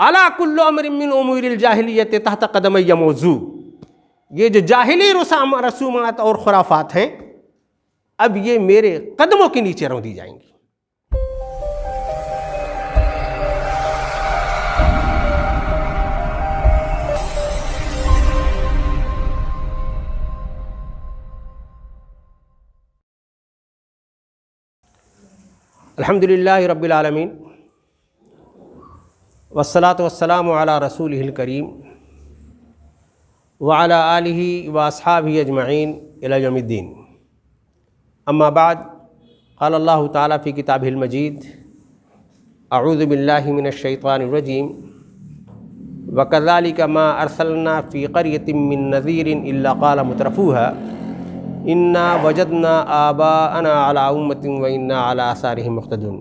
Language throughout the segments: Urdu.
الا کل امر من امور الجاہلیت تحت قدمی موضوع، یہ جو جاہلی رسومات اور خرافات ہیں اب یہ میرے قدموں کے نیچے رون دی جائیں گی۔ الحمدللہ رب العالمین والصلاة والسلام علی رسولہ الکریم وعلی آلہ واصحابہ اجمعین الی یوم الدین۔ اما بعد، قال اللہ تعالیٰ فی کتابہ المجید اعوذ باللہ من الشیطان الرجیم وکذالک ما ارسلنا فی قریۃ من نذیر الا قال مترفوها انا وجدنا آباءنا علی امۃ وانا علی آثارہم مقتدون۔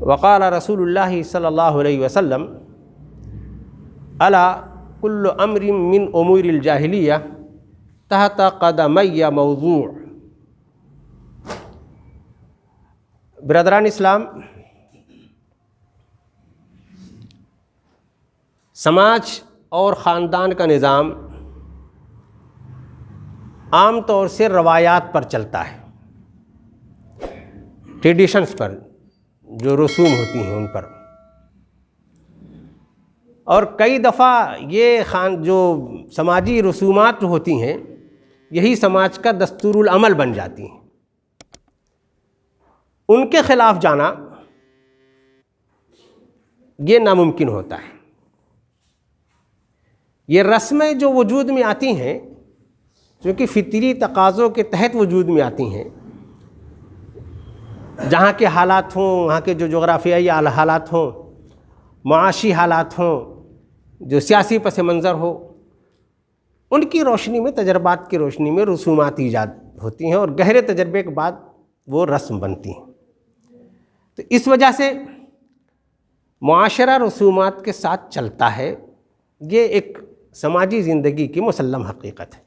وقال رسول اللہ صلی اللہ علیہ وسلم الا کل امر من امور الجاہلیہ تحت قدمی موضوع۔ برادران اسلام، سماج اور خاندان کا نظام عام طور سے روایات پر چلتا ہے، ٹریڈیشنز پر، جو رسوم ہوتی ہیں ان پر، اور کئی دفعہ یہ جو سماجی رسومات جو ہوتی ہیں یہی سماج کا دستور العمل بن جاتی ہیں۔ ان کے خلاف جانا یہ ناممکن ہوتا ہے۔ یہ رسمیں جو وجود میں آتی ہیں، جو کہ فطری تقاضوں کے تحت وجود میں آتی ہیں، جہاں کے حالات ہوں، وہاں کے جو جغرافیائی حالات ہوں، معاشی حالات ہوں، جو سیاسی پس منظر ہو، ان کی روشنی میں، تجربات کی روشنی میں رسومات ایجاد ہوتی ہیں اور گہرے تجربے کے بعد وہ رسم بنتی ہیں۔ تو اس وجہ سے معاشرہ رسومات کے ساتھ چلتا ہے، یہ ایک سماجی زندگی کی مسلم حقیقت ہے۔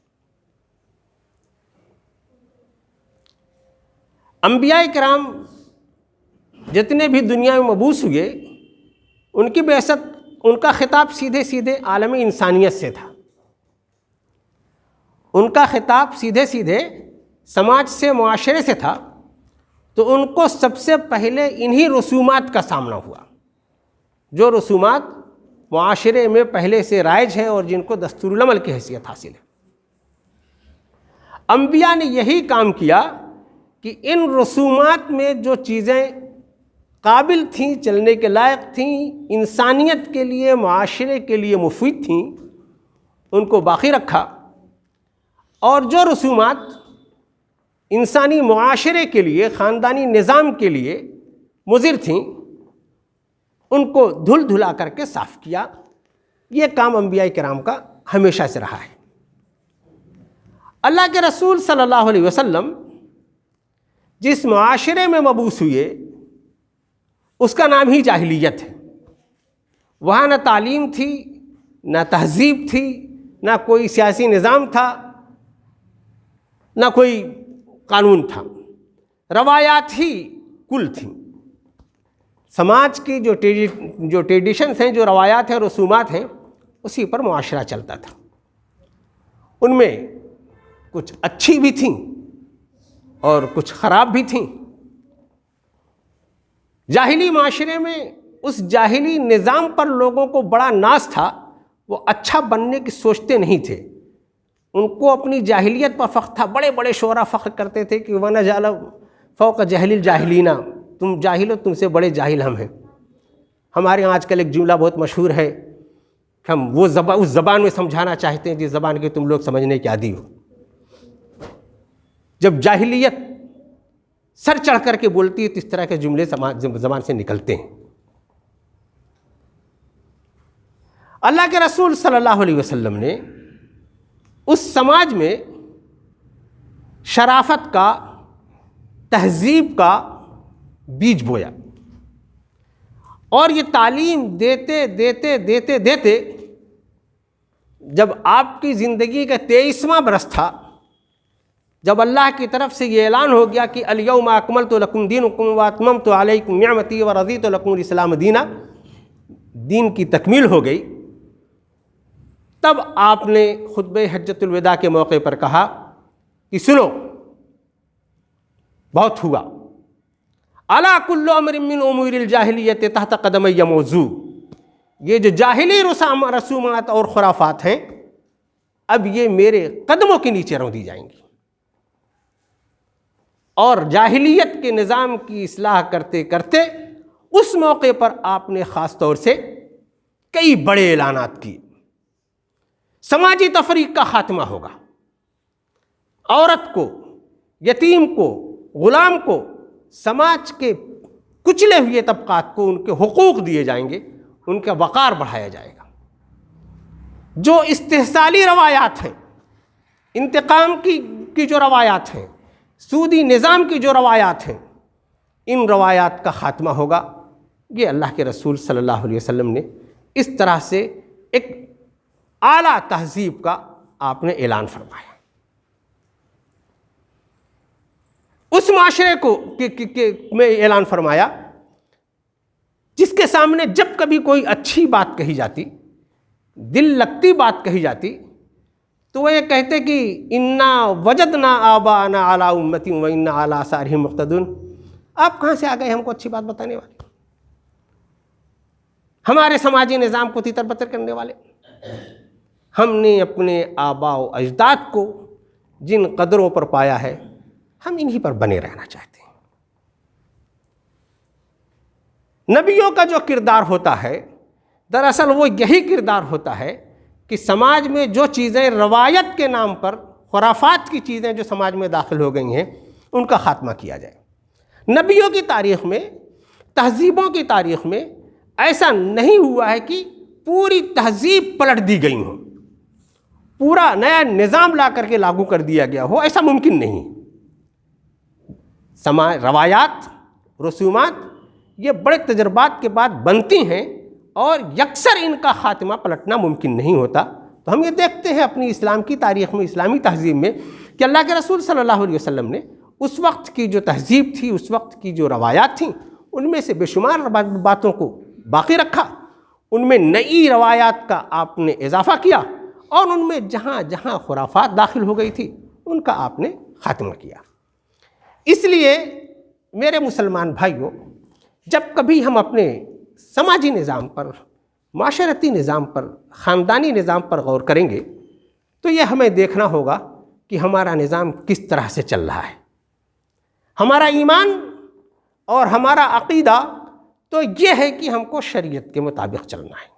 انبیاء کرام جتنے بھی دنیا میں مبعوث ہوئے، ان کی بعثت، ان کا خطاب سیدھے سیدھے عالم انسانیت سے تھا۔ ان کا خطاب سیدھے سیدھے سماج سے، معاشرے سے تھا، تو ان کو سب سے پہلے انہی رسومات کا سامنا ہوا، جو رسومات معاشرے میں پہلے سے رائج ہیں اور جن کو دستور العمل کی حیثیت حاصل ہے۔ انبیاء نے یہی کام کیا کہ ان رسومات میں جو چیزیں قابل تھیں، چلنے کے لائق تھیں، انسانیت کے لیے، معاشرے کے لیے مفید تھیں، ان کو باقی رکھا، اور جو رسومات انسانی معاشرے کے لیے، خاندانی نظام کے لیے مضر تھیں، ان کو دھل دھلا کر کے صاف کیا۔ یہ کام انبیاء کرام کا ہمیشہ سے رہا ہے۔ اللہ کے رسول صلی اللہ علیہ وسلم جس معاشرے میں مبعوث ہوئے اس کا نام ہی جاہلیت ہے۔ وہاں نہ تعلیم تھی، نہ تہذیب تھی، نہ کوئی سیاسی نظام تھا، نہ کوئی قانون تھا، روایات ہی کل تھیں۔ سماج کی جو ٹریڈیشنز ہیں، جو روایات ہیں، رسومات ہیں، اسی پر معاشرہ چلتا تھا۔ ان میں کچھ اچھی بھی تھیں اور کچھ خراب بھی تھیں۔ جاہلی معاشرے میں اس جاہلی نظام پر لوگوں کو بڑا ناز تھا، وہ اچھا بننے کی سوچتے نہیں تھے، ان کو اپنی جاہلیت پر فخر تھا۔ بڑے بڑے شعراء فخر کرتے تھے کہ وَنَجْعَلَ فَوْقَ جَهْلِ الْجَاهِلِينَ، تم جاہل ہو، تم سے بڑے جاہل ہم ہیں۔ ہمارے یہاں آج کل ایک جملہ بہت مشہور ہے کہ ہم وہ اس زبان میں سمجھانا چاہتے ہیں جس زبان کے تم لوگ سمجھنے کے عادی ہو۔ جب جاہلیت سر چڑھ کر کے بولتی ہے تو اس طرح کے جملے زبان سے نکلتے ہیں۔ اللہ کے رسول صلی اللہ علیہ وسلم نے اس سماج میں شرافت کا، تہذیب کا بیج بویا، اور یہ تعلیم دیتے دیتے دیتے دیتے جب آپ کی زندگی کا 23واں برس تھا، جب اللہ کی طرف سے یہ اعلان ہو گیا کہ الیوم اکملت لکم دینکم واتممت علیکم نعمتی ورضیت لکم الاسلام دینا، دین کی تکمیل ہو گئی، تب آپ نے خطبہ حجۃ الوداع کے موقع پر کہا کہ سنو، بہت ہوا، الا کل امر من امور الجاہلیت تحت قدمی موضوع، یہ جو جاہلی رسومات اور خرافات ہیں اب یہ میرے قدموں کے نیچے رون دی جائیں گی۔ اور جاہلیت کے نظام کی اصلاح کرتے کرتے اس موقع پر آپ نے خاص طور سے کئی بڑے اعلانات کیے۔ سماجی تفریق کا خاتمہ ہوگا، عورت کو، یتیم کو، غلام کو، سماج کے کچلے ہوئے طبقات کو ان کے حقوق دیے جائیں گے، ان کا وقار بڑھایا جائے گا۔ جو استحصالی روایات ہیں، انتقام کی جو روایات ہیں، سودی نظام کی جو روایات ہیں، ان روایات کا خاتمہ ہوگا۔ یہ اللہ کے رسول صلی اللہ علیہ وسلم نے اس طرح سے ایک اعلیٰ تہذیب کا آپ نے اعلان فرمایا۔ اس معاشرے کو میں اعلان فرمایا جس کے سامنے جب کبھی کوئی اچھی بات کہی جاتی، دل لگتی بات کہی جاتی، تو وہ یہ کہتے کہ انا وجدنا آباءنا علی امتی و انا علی آثارہم مقتدون۔ آپ کہاں سے آ گئے ہم کو اچھی بات بتانے والے، ہمارے سماجی نظام کو تیتر بتر کرنے والے؟ ہم نے اپنے آباء و اجداد کو جن قدروں پر پایا ہے ہم انہی پر بنے رہنا چاہتے ہیں۔ نبیوں کا جو کردار ہوتا ہے دراصل وہ یہی کردار ہوتا ہے کہ سماج میں جو چیزیں روایت کے نام پر، خرافات کی چیزیں جو سماج میں داخل ہو گئی ہیں، ان کا خاتمہ کیا جائے۔ نبیوں کی تاریخ میں، تہذیبوں کی تاریخ میں ایسا نہیں ہوا ہے کہ پوری تہذیب پلٹ دی گئی ہو، پورا نیا نظام لا کر کے لاگو کر دیا گیا ہو، ایسا ممکن نہیں۔ روایات، رسومات یہ بڑے تجربات کے بعد بنتی ہیں اور یکسر ان کا خاتمہ پلٹنا ممکن نہیں ہوتا۔ تو ہم یہ دیکھتے ہیں اپنی اسلام کی تاریخ میں، اسلامی تہذیب میں، کہ اللہ کے رسول صلی اللہ علیہ وسلم نے اس وقت کی جو تہذیب تھی، اس وقت کی جو روایات تھیں، ان میں سے بے شمار باتوں کو باقی رکھا، ان میں نئی روایات کا آپ نے اضافہ کیا، اور ان میں جہاں جہاں خرافات داخل ہو گئی تھی ان کا آپ نے خاتمہ کیا۔ اس لیے میرے مسلمان بھائیوں، جب کبھی ہم اپنے سماجی نظام پر، معاشرتی نظام پر، خاندانی نظام پر غور کریں گے تو یہ ہمیں دیکھنا ہوگا کہ ہمارا نظام کس طرح سے چل رہا ہے۔ ہمارا ایمان اور ہمارا عقیدہ تو یہ ہے کہ ہم کو شریعت کے مطابق چلنا ہے۔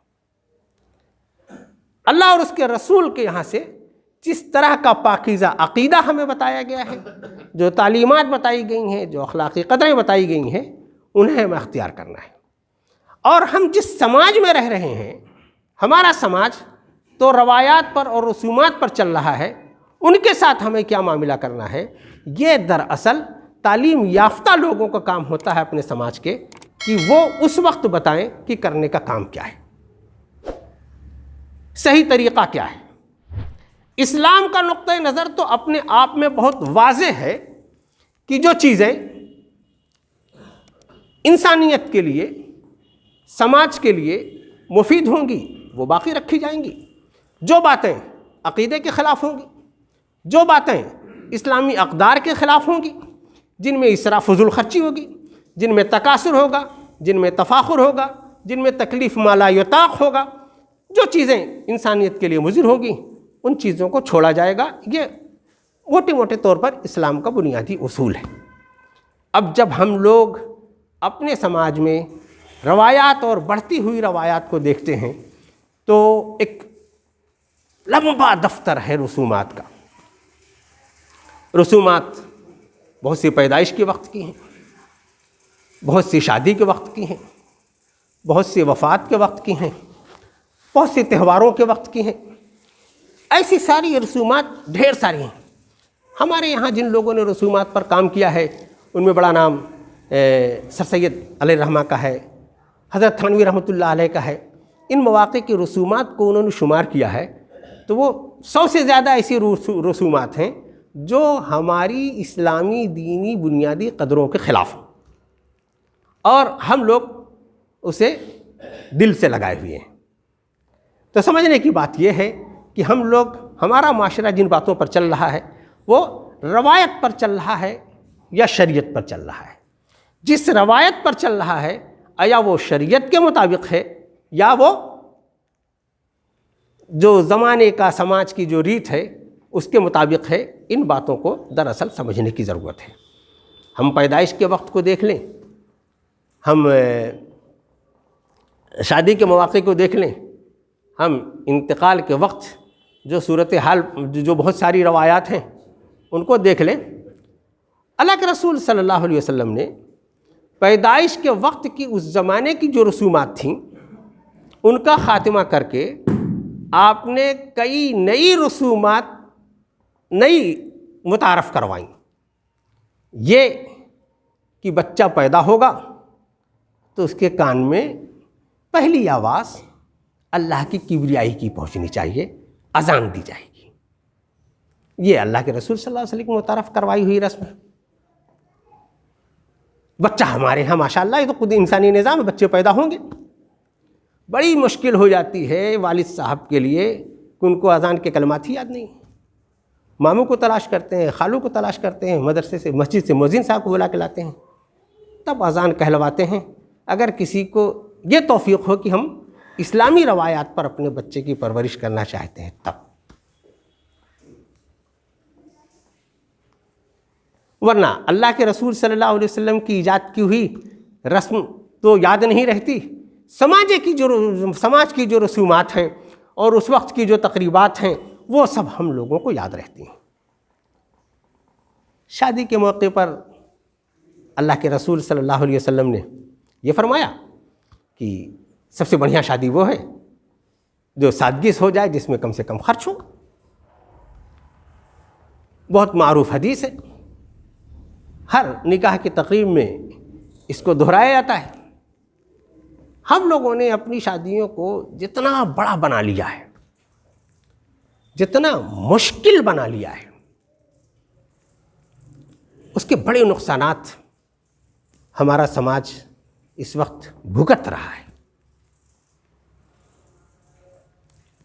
اللہ اور اس کے رسول کے یہاں سے جس طرح کا پاکیزہ عقیدہ ہمیں بتایا گیا ہے، جو تعلیمات بتائی گئی ہیں، جو اخلاقی قدریں بتائی گئی ہیں، انہیں ہمیں اختیار کرنا ہے۔ اور ہم جس سماج میں رہ رہے ہیں، ہمارا سماج تو روایات پر اور رسومات پر چل رہا ہے، ان کے ساتھ ہمیں کیا معاملہ کرنا ہے، یہ دراصل تعلیم یافتہ لوگوں کا کام ہوتا ہے اپنے سماج کے، کہ وہ اس وقت بتائیں کہ کرنے کا کام کیا ہے، صحیح طریقہ کیا ہے۔ اسلام کا نقطۂ نظر تو اپنے آپ میں بہت واضح ہے کہ جو چیزیں انسانیت کے لیے، سماج کے لیے مفید ہوں گی وہ باقی رکھی جائیں گی، جو باتیں عقیدے کے خلاف ہوں گی، جو باتیں اسلامی اقدار کے خلاف ہوں گی، جن میں اسراف فضول خرچی ہوگی، جن میں تکاثر ہوگا، جن میں تفاخر ہوگا، جن میں تکلیف ما لا یطاق ہوگا، جو چیزیں انسانیت کے لیے مضر ہوں گی ان چیزوں کو چھوڑا جائے گا۔ یہ موٹے موٹے طور پر اسلام کا بنیادی اصول ہے۔ اب جب ہم لوگ اپنے سماج میں روایات اور بڑھتی ہوئی روایات کو دیکھتے ہیں تو ایک لمبا دفتر ہے رسومات کا۔ رسومات بہت سی پیدائش کے وقت کی ہیں، بہت سی شادی کے وقت کی ہیں، بہت سی وفات کے وقت کی ہیں، بہت سے تہواروں کے وقت کی ہیں۔ ایسی ساری رسومات ڈھیر ساری ہیں۔ ہمارے یہاں جن لوگوں نے رسومات پر کام کیا ہے ان میں بڑا نام سر سید علیہ الرحمہ کا ہے، حضرت تھانوی رحمۃ اللہ علیہ کا ہے۔ ان مواقع کی رسومات کو انہوں نے شمار کیا ہے تو وہ 100 سے زیادہ ایسی رسومات ہیں جو ہماری اسلامی دینی بنیادی قدروں کے خلاف ہیں، اور ہم لوگ اسے دل سے لگائے ہوئے ہیں۔ تو سمجھنے کی بات یہ ہے کہ ہم لوگ، ہمارا معاشرہ جن باتوں پر چل رہا ہے وہ روایت پر چل رہا ہے یا شریعت پر چل رہا ہے۔ جس روایت پر چل رہا ہے یا وہ شریعت کے مطابق ہے یا وہ جو زمانے کا سماج کی جو ریت ہے اس کے مطابق ہے، ان باتوں کو دراصل سمجھنے کی ضرورت ہے۔ ہم پیدائش کے وقت کو دیکھ لیں، ہم شادی کے مواقع کو دیکھ لیں، ہم انتقال کے وقت جو صورتحال، جو بہت ساری روایات ہیں ان کو دیکھ لیں۔ اللہ کے رسول صلی اللہ علیہ وسلم نے پیدائش کے وقت کی اس زمانے کی جو رسومات تھیں ان کا خاتمہ کر کے آپ نے کئی نئی رسومات نئی متعارف کروائیں۔ یہ کہ بچہ پیدا ہوگا تو اس کے کان میں پہلی آواز اللہ کی کبریائی کی پہنچنی چاہیے، اذان دی جائے گی۔ یہ اللہ کے رسول صلی اللہ علیہ وسلم کی متعارف کروائی ہوئی رسم ہے۔ بچہ ہمارے ہاں ماشاءاللہ یہ تو خود انسانی نظام ہے، بچے پیدا ہوں گے۔ بڑی مشکل ہو جاتی ہے والد صاحب کے لیے کہ ان کو اذان کے کلمات ہی یاد نہیں، ماموں کو تلاش کرتے ہیں، خالوں کو تلاش کرتے ہیں، مدرسے سے مسجد سے مؤذن صاحب کو بلا کے لاتے ہیں، تب اذان کہلواتے ہیں۔ اگر کسی کو یہ توفیق ہو کہ ہم اسلامی روایات پر اپنے بچے کی پرورش کرنا چاہتے ہیں تب، ورنہ اللہ کے رسول صلی اللہ علیہ وسلم کی ایجاد کی ہوئی رسم تو یاد نہیں رہتی۔ سماج کی جو رسومات ہیں اور اس وقت کی جو تقریبات ہیں وہ سب ہم لوگوں کو یاد رہتی ہیں۔ شادی کے موقع پر اللہ کے رسول صلی اللہ علیہ وسلم نے یہ فرمایا کہ سب سے بڑھیا شادی وہ ہے جو سادگی سے ہو جائے، جس میں کم سے کم خرچ ہو۔ بہت معروف حدیث ہے، ہر نکاح کی تقریب میں اس کو دہرایا جاتا ہے۔ ہم لوگوں نے اپنی شادیوں کو جتنا بڑا بنا لیا ہے، جتنا مشکل بنا لیا ہے، اس کے بڑے نقصانات ہمارا سماج اس وقت بھگت رہا ہے۔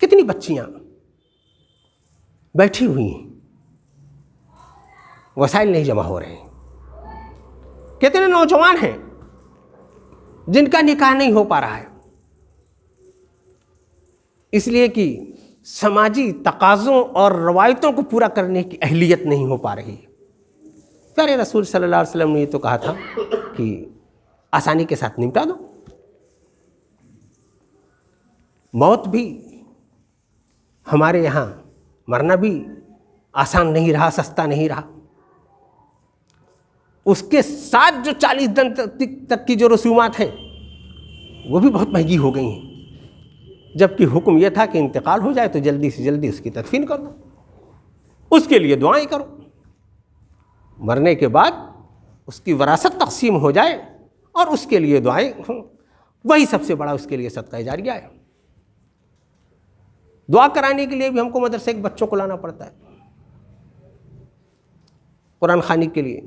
کتنی بچیاں بیٹھی ہوئی ہیں، وسائل نہیں جمع ہو رہے ہیں۔ کتنے نوجوان ہیں جن کا نکاح نہیں ہو پا رہا ہے، اس لیے کہ سماجی تقاضوں اور روایتوں کو پورا کرنے کی اہلیت نہیں ہو پا رہی ہے۔ پیارے رسول صلی اللہ علیہ وسلم نے یہ تو کہا تھا کہ آسانی کے ساتھ نمٹا دو۔ موت بھی ہمارے یہاں، مرنا بھی آسان نہیں رہا، سستا نہیں رہا۔ اس کے ساتھ جو 40 دن تک کی جو رسومات ہیں وہ بھی بہت مہنگی ہو گئی ہیں، جبکہ حکم یہ تھا کہ انتقال ہو جائے تو جلدی سے جلدی اس کی تدفین کر دو، اس کے لیے دعائیں کرو، مرنے کے بعد اس کی وراثت تقسیم ہو جائے اور اس کے لیے دعائیں ہوں، وہی سب سے بڑا اس کے لیے صدقہ جاریہ ہے۔ دعا کرانے کے لیے بھی ہم کو مدرسے کے بچوں کو لانا پڑتا ہے، قرآن خوانی کے لیے۔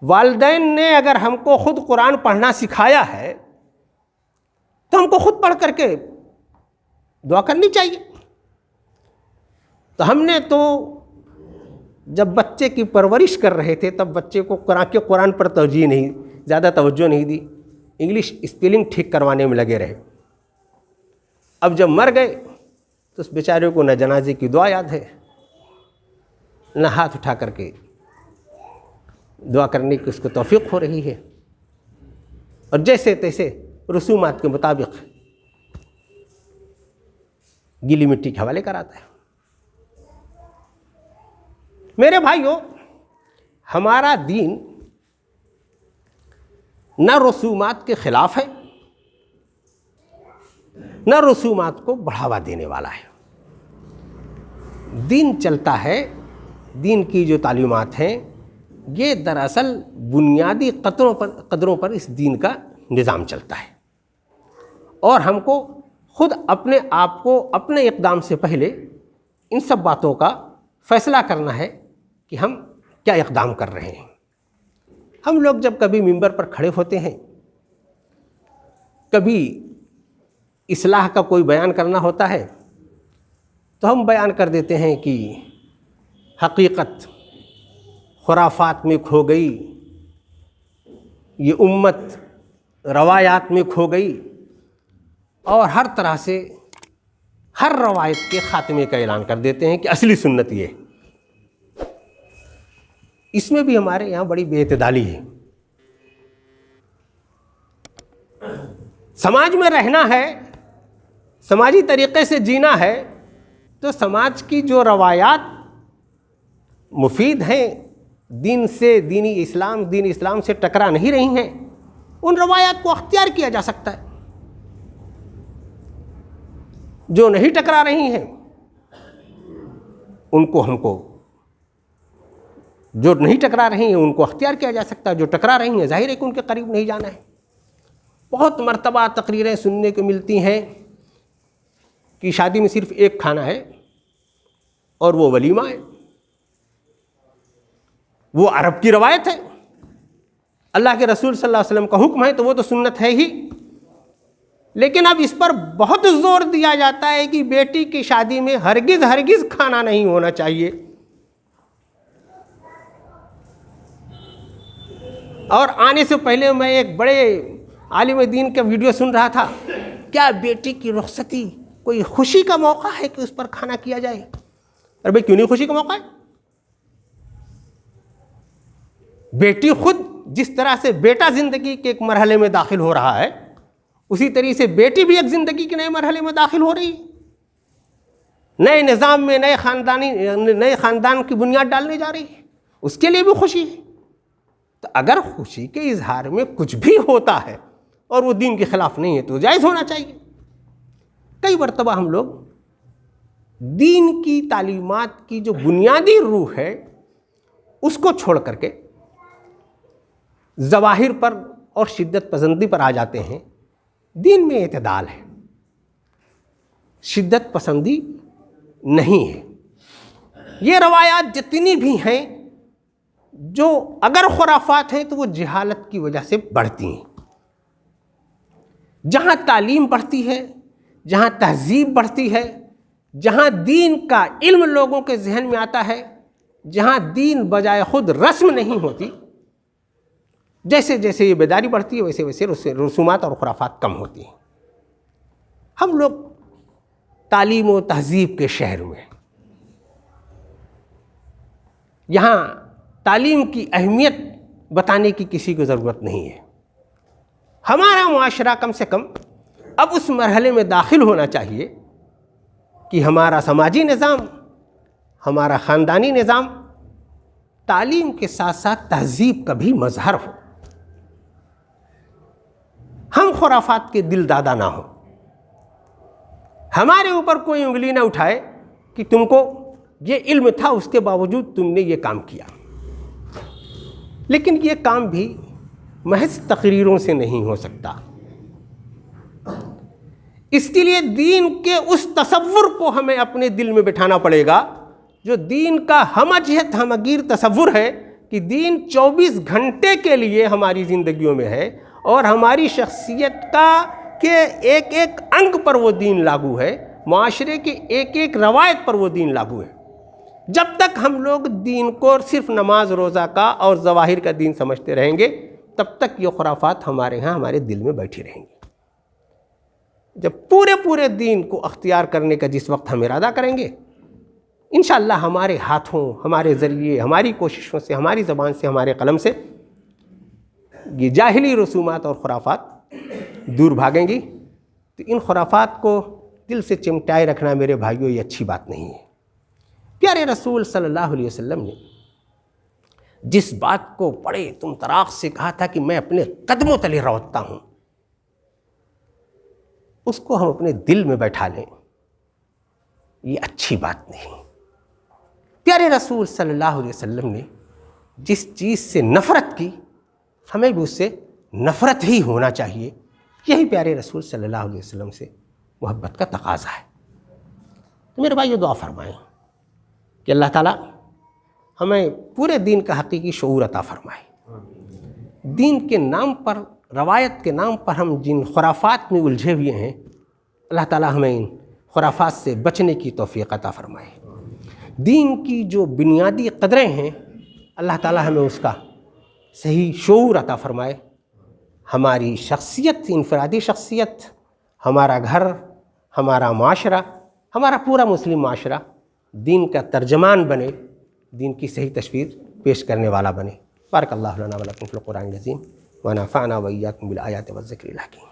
والدین نے اگر ہم کو خود قرآن پڑھنا سکھایا ہے تو ہم کو خود پڑھ کر کے دعا کرنی چاہیے۔ تو ہم نے تو جب بچے کی پرورش کر رہے تھے تب بچے کو قرآن پر زیادہ توجہ نہیں دی، انگلش اسپیلنگ ٹھیک کروانے میں لگے رہے۔ اب جب مر گئے تو اس بیچارے کو نہ جنازے کی دعا یاد ہے، نہ ہاتھ اٹھا کر کے دعا کرنے کی اس کو توفیق ہو رہی ہے، اور جیسے تیسے رسومات کے مطابق گیلی مٹی کے حوالے کراتا ہے۔ میرے بھائیوں، ہمارا دین نہ رسومات کے خلاف ہے نہ رسومات کو بڑھاوا دینے والا ہے۔ دین چلتا ہے، دین کی جو تعلیمات ہیں یہ دراصل بنیادی قدروں پر اس دین کا نظام چلتا ہے، اور ہم کو خود اپنے آپ کو اپنے اقدام سے پہلے ان سب باتوں کا فیصلہ کرنا ہے کہ ہم کیا اقدام کر رہے ہیں۔ ہم لوگ جب کبھی ممبر پر کھڑے ہوتے ہیں کبھی اصلاح کا کوئی بیان کرنا ہوتا ہے تو ہم بیان کر دیتے ہیں کہ حقیقت خرافات میں کھو گئی، یہ امت روایات میں کھو گئی، اور ہر طرح سے ہر روایت کے خاتمے کا اعلان کر دیتے ہیں کہ اصلی سنت یہ ہے۔ اس میں بھی ہمارے یہاں بڑی بے اعتدالی ہے۔ سماج میں رہنا ہے، سماجی طریقے سے جینا ہے، تو سماج کی جو روایات مفید ہیں، دین اسلام سے ٹکرا نہیں رہی ہیں، ان روایات کو اختیار کیا جا سکتا ہے۔ جو نہیں ٹکرا رہی ہیں جو نہیں ٹکرا رہی ہیں ان کو اختیار کیا جا سکتا ہے۔ جو ٹکرا رہی ہیں ظاہر ہے کہ ان کے قریب نہیں جانا ہے۔ بہت مرتبہ تقریریں سننے کو ملتی ہیں کہ شادی میں صرف ایک کھانا ہے اور وہ ولیمہ ہے، وہ عرب کی روایت ہے، اللہ کے رسول صلی اللہ علیہ وسلم کا حکم ہے تو وہ تو سنت ہے ہی۔ لیکن اب اس پر بہت زور دیا جاتا ہے کہ بیٹی کی شادی میں ہرگز کھانا نہیں ہونا چاہیے، اور آنے سے پہلے میں ایک بڑے عالم دین کا ویڈیو سن رہا تھا، کیا بیٹی کی رخصتی کوئی خوشی کا موقع ہے کہ اس پر کھانا کیا جائے؟ ارے بھائی کیوں نہیں خوشی کا موقع ہے؟ بیٹی خود جس طرح سے بیٹا زندگی کے ایک مرحلے میں داخل ہو رہا ہے، اسی طریقے سے بیٹی بھی ایک زندگی کے نئے مرحلے میں داخل ہو رہی ہے، نئے نظام میں نئے خاندان کی بنیاد ڈالنے جا رہی ہے، اس کے لیے بھی خوشی ہے۔ تو اگر خوشی کے اظہار میں کچھ بھی ہوتا ہے اور وہ دین کے خلاف نہیں ہے تو جائز ہونا چاہیے۔ کئی مرتبہ ہم لوگ دین کی تعلیمات کی جو بنیادی روح ہے اس کو چھوڑ کر کے ظواہر پر اور شدت پسندی پر آ جاتے ہیں۔ دین میں اعتدال ہے، شدت پسندی نہیں ہے۔ یہ روایات جتنی بھی ہیں جو اگر خرافات ہیں تو وہ جہالت کی وجہ سے بڑھتی ہیں۔ جہاں تعلیم بڑھتی ہے، جہاں تہذیب بڑھتی ہے، جہاں دین کا علم لوگوں کے ذہن میں آتا ہے، جہاں دین بجائے خود رسم نہیں ہوتی، جیسے جیسے یہ بیداری بڑھتی ہے ویسے ویسے رسومات اور خرافات کم ہوتی ہیں۔ ہم لوگ تعلیم و تہذیب کے شہر میں، یہاں تعلیم کی اہمیت بتانے کی کسی کو ضرورت نہیں ہے۔ ہمارا معاشرہ کم سے کم اب اس مرحلے میں داخل ہونا چاہیے کہ ہمارا سماجی نظام، ہمارا خاندانی نظام تعلیم کے ساتھ ساتھ تہذیب کا بھی مظہر ہو۔ ہم خرافات کے دل دادا نہ ہوں، ہمارے اوپر کوئی انگلی نہ اٹھائے کہ تم کو یہ علم تھا اس کے باوجود تم نے یہ کام کیا۔ لیکن یہ کام بھی محض تقریروں سے نہیں ہو سکتا، اس کے لیے دین کے اس تصور کو ہمیں اپنے دل میں بٹھانا پڑے گا جو دین کا ہمجہت ہمگیر تصور ہے کہ دین 24 گھنٹے کے لیے ہماری زندگیوں میں ہے، اور ہماری شخصیت کا کہ ایک ایک انگ پر وہ دین لاگو ہے، معاشرے کی ایک ایک روایت پر وہ دین لاگو ہے۔ جب تک ہم لوگ دین کو صرف نماز روزہ کا اور ظواہر کا دین سمجھتے رہیں گے تب تک یہ خرافات ہمارے ہاں ہمارے دل میں بیٹھی رہیں گی۔ جب پورے دین کو اختیار کرنے کا جس وقت ہم ارادہ کریں گے، انشاءاللہ ہمارے ہاتھوں، ہمارے ذریعے، ہماری کوششوں سے، ہماری زبان سے، ہمارے قلم سے یہ جاہلی رسومات اور خرافات دور بھاگیں گی۔ تو ان خرافات کو دل سے چمٹائے رکھنا میرے بھائیوں یہ اچھی بات نہیں ہے۔ پیارے رسول صلی اللہ علیہ وسلم نے جس بات کو بڑے تم طراق سے کہا تھا کہ میں اپنے قدموں تلے روتا ہوں، اس کو ہم اپنے دل میں بیٹھا لیں، یہ اچھی بات نہیں۔ پیارے رسول صلی اللہ علیہ وسلم نے جس چیز سے نفرت کی ہمیں بھی اس سے نفرت ہی ہونا چاہیے۔ یہی پیارے رسول صلی اللہ علیہ وسلم سے محبت کا تقاضا ہے۔ تو میرے بھائیو دعا فرمائیں کہ اللہ تعالیٰ ہمیں پورے دین کا حقیقی شعور عطا فرمائے، دین کے نام پر روایت کے نام پر ہم جن خرافات میں الجھے ہوئے ہیں، اللہ تعالیٰ ہمیں ان خرافات سے بچنے کی توفیق عطا فرمائے۔ دین کی جو بنیادی قدریں ہیں اللہ تعالیٰ ہمیں اس کا صحیح شعور عطا فرمائے۔ ہماری شخصیت، انفرادی شخصیت، ہمارا گھر، ہمارا معاشرہ، ہمارا پورا مسلم معاشرہ دین کا ترجمان بنے، دین کی صحیح تصویر پیش کرنے والا بنے۔ بارک اللہ لنا ولکم فی القرآن العظیم ونفعنا وإیاکم بالآیات والذکر الحکیم۔